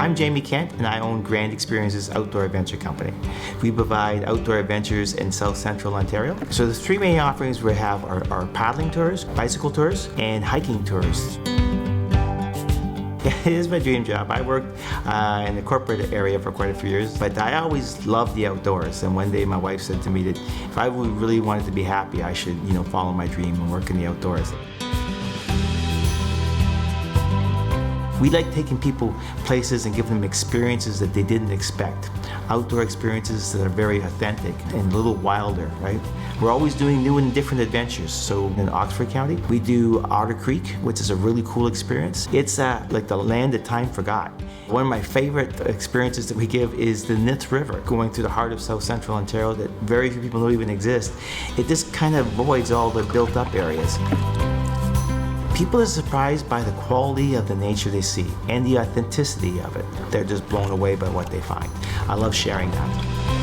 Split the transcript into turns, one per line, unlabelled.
I'm Jamie Kent, and I own Grand Experiences Outdoor Adventure Company. We provide outdoor adventures in South Central Ontario. So the three main offerings we have are paddling tours, bicycle tours, and hiking tours. It is my dream job. I worked in the corporate area for quite a few years, but I always loved the outdoors. And one day my wife said to me that if I really wanted to be happy, I should, follow my dream and work in the outdoors. We like taking people places and giving them experiences that they didn't expect. Outdoor experiences that are very authentic and a little wilder, right? We're always doing new and different adventures. So in Oxford County, we do Otter Creek, which is a really cool experience. It's like the land that time forgot. One of my favorite experiences that we give is the Nith River, going through the heart of South Central Ontario that very few people know even exist. It just kind of avoids all the built up areas. People are surprised by the quality of the nature they see and the authenticity of it. They're just blown away by what they find. I love sharing that.